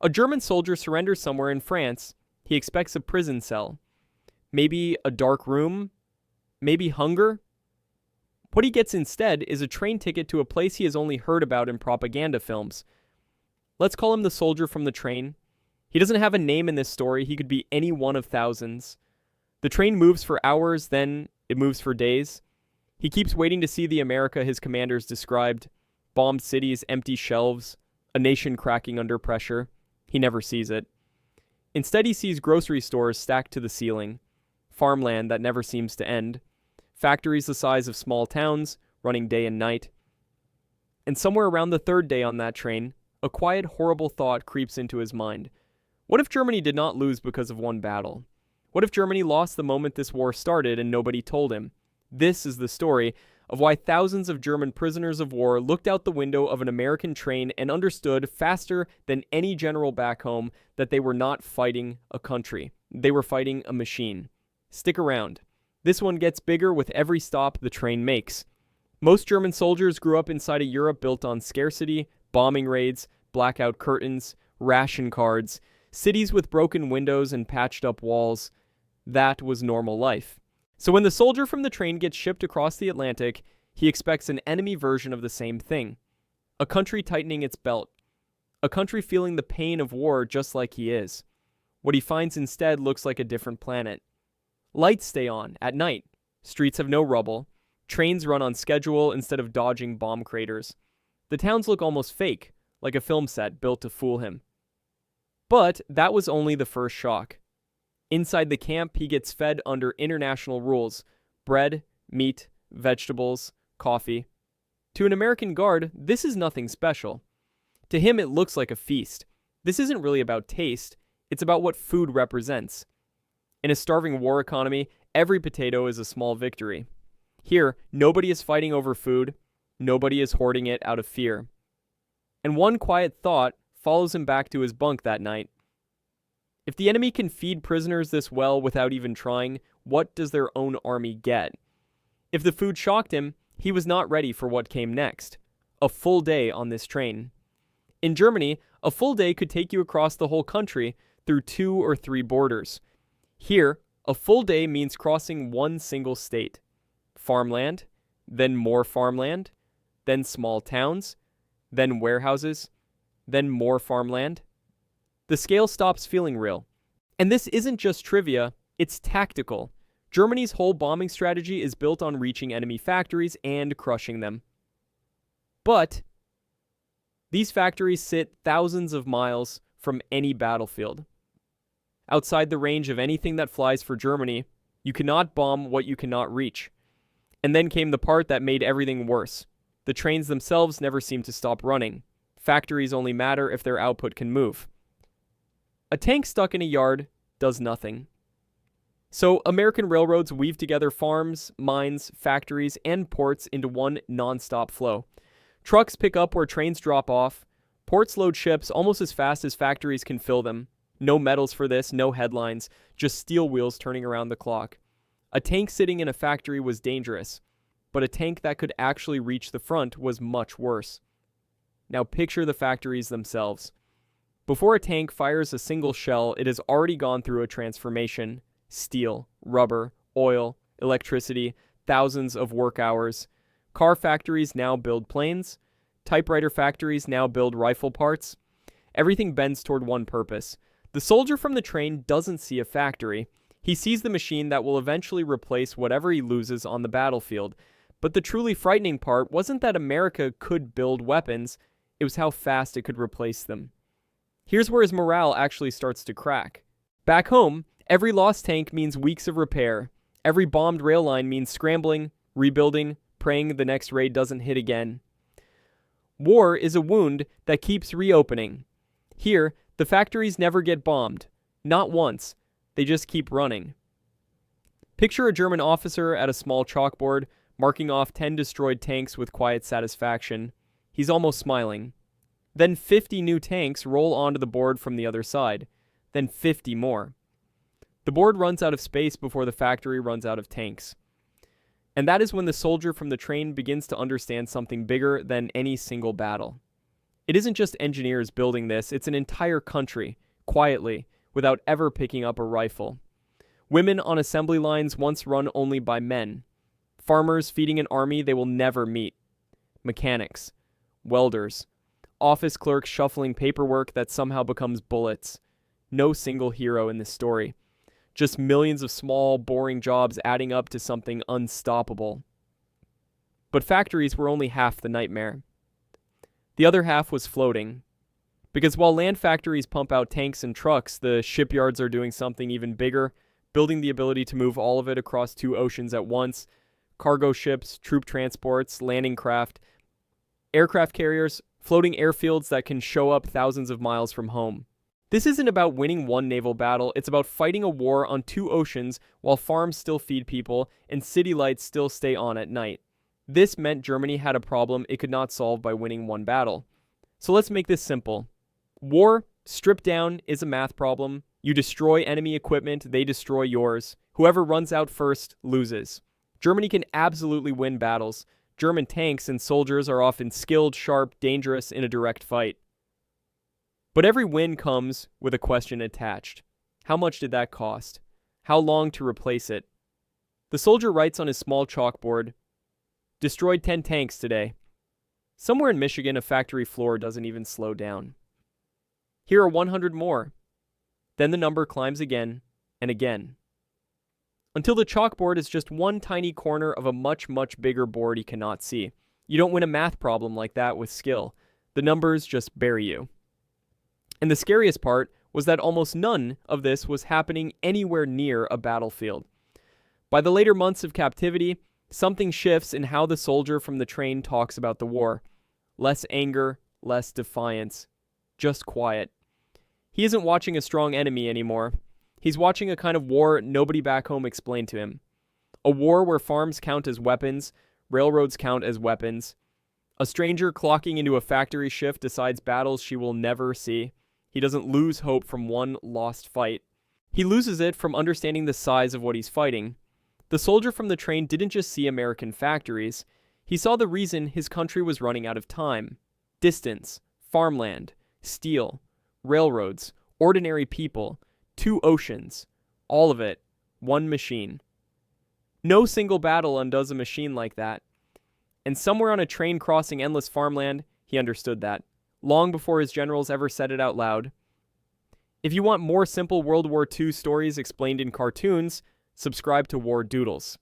A German soldier surrenders somewhere in France. He expects a prison cell. Maybe a dark room. Maybe hunger. What he gets instead is a train ticket to a place he has only heard about in propaganda films. Let's call him the soldier from the train. He doesn't have a name in this story. He could be any one of thousands. The train moves for hours, then it moves for days. He keeps waiting to see the America his commanders described. Bombed cities, empty shelves, a nation cracking under pressure. He never sees it. Instead, he sees grocery stores stacked to the ceiling, farmland that never seems to end, factories the size of small towns, running day and night. And somewhere around the third day on that train, a quiet, horrible thought creeps into his mind. What if Germany did not lose because of one battle? What if Germany lost the moment this war started and nobody told him? This is the story of why thousands of German prisoners of war looked out the window of an American train and understood faster than any general back home that they were not fighting a country. They were fighting a machine. Stick around. This one gets bigger with every stop the train makes. Most German soldiers grew up inside a Europe built on scarcity, bombing raids, blackout curtains, ration cards, cities with broken windows and patched up walls. That was normal life. So when the soldier from the train gets shipped across the Atlantic, he expects an enemy version of the same thing. A country tightening its belt. A country feeling the pain of war just like he is. What he finds instead looks like a different planet. Lights stay on at night. Streets have no rubble. Trains run on schedule instead of dodging bomb craters. The towns look almost fake, like a film set built to fool him. But that was only the first shock. Inside the camp, he gets fed under international rules: bread, meat, vegetables, coffee. To an American guard, this is nothing special. To him, it looks like a feast. This isn't really about taste, it's about what food represents. In a starving war economy, every potato is a small victory. Here, nobody is fighting over food, nobody is hoarding it out of fear. And one quiet thought follows him back to his bunk that night. If the enemy can feed prisoners this well without even trying, what does their own army get? If the food shocked him, he was not ready for what came next. A full day on this train. In Germany, a full day could take you across the whole country through 2 or 3 borders. Here, a full day means crossing one single state. Farmland, then more farmland, then small towns, then warehouses, then more farmland. The scale stops feeling real. And this isn't just trivia, it's tactical. Germany's whole bombing strategy is built on reaching enemy factories and crushing them. But these factories sit thousands of miles from any battlefield. Outside the range of anything that flies for Germany, you cannot bomb what you cannot reach. And then came the part that made everything worse. The trains themselves never seem to stop running. Factories only matter if their output can move. A tank stuck in a yard does nothing. So American railroads weave together farms, mines, factories, and ports into one non-stop flow. Trucks pick up where trains drop off. Ports load ships almost as fast as factories can fill them. No medals for this, no headlines, just steel wheels turning around the clock. A tank sitting in a factory was dangerous, but a tank that could actually reach the front was much worse. Now picture the factories themselves. Before a tank fires a single shell, it has already gone through a transformation. Steel, rubber, oil, electricity, thousands of work hours. Car factories now build planes. Typewriter factories now build rifle parts. Everything bends toward one purpose. The soldier from the train doesn't see a factory. He sees the machine that will eventually replace whatever he loses on the battlefield. But the truly frightening part wasn't that America could build weapons, it was how fast it could replace them. Here's where his morale actually starts to crack. Back home, every lost tank means weeks of repair. Every bombed rail line means scrambling, rebuilding, praying the next raid doesn't hit again. War is a wound that keeps reopening. Here, the factories never get bombed. Not once. They just keep running. Picture a German officer at a small chalkboard, marking off 10 destroyed tanks with quiet satisfaction. He's almost smiling. Then 50 new tanks roll onto the board from the other side. Then 50 more. The board runs out of space before the factory runs out of tanks. And that is when the soldier from the train begins to understand something bigger than any single battle. It isn't just engineers building this, it's an entire country, quietly, without ever picking up a rifle. Women on assembly lines once run only by men. Farmers feeding an army they will never meet. Mechanics. Welders. Office clerks shuffling paperwork that somehow becomes bullets. No single hero in this story. Just millions of small, boring jobs adding up to something unstoppable. But factories were only half the nightmare. The other half was floating. Because while land factories pump out tanks and trucks, the shipyards are doing something even bigger, building the ability to move all of it across 2 oceans at once. Cargo ships, troop transports, landing craft, aircraft carriers, floating airfields that can show up thousands of miles from home. This isn't about winning one naval battle, it's about fighting a war on 2 oceans while farms still feed people and city lights still stay on at night. This meant Germany had a problem it could not solve by winning one battle. So let's make this simple. War, stripped down, is a math problem. You destroy enemy equipment, they destroy yours. Whoever runs out first loses. Germany can absolutely win battles. German tanks and soldiers are often skilled, sharp, dangerous in a direct fight. But every win comes with a question attached. How much did that cost? How long to replace it? The soldier writes on his small chalkboard, "Destroyed 10 tanks today." Somewhere in Michigan, a factory floor doesn't even slow down. Here are 100 more. Then the number climbs again and again. Until the chalkboard is just one tiny corner of a much, much bigger board he cannot see. You don't win a math problem like that with skill. The numbers just bury you. And the scariest part was that almost none of this was happening anywhere near a battlefield. By the later months of captivity, something shifts in how the soldier from the train talks about the war. Less anger, less defiance, just quiet. He isn't watching a strong enemy anymore. He's watching a kind of war nobody back home explained to him. A war where farms count as weapons, railroads count as weapons. A stranger clocking into a factory shift decides battles she will never see. He doesn't lose hope from one lost fight. He loses it from understanding the size of what he's fighting. The soldier from the train didn't just see American factories. He saw the reason his country was running out of time. Distance, farmland, steel, railroads, ordinary people, 2 oceans, all of it, one machine. No single battle undoes a machine like that. And somewhere on a train crossing endless farmland, he understood that, long before his generals ever said it out loud. If you want more simple World War II stories explained in cartoons, subscribe to War Doodles.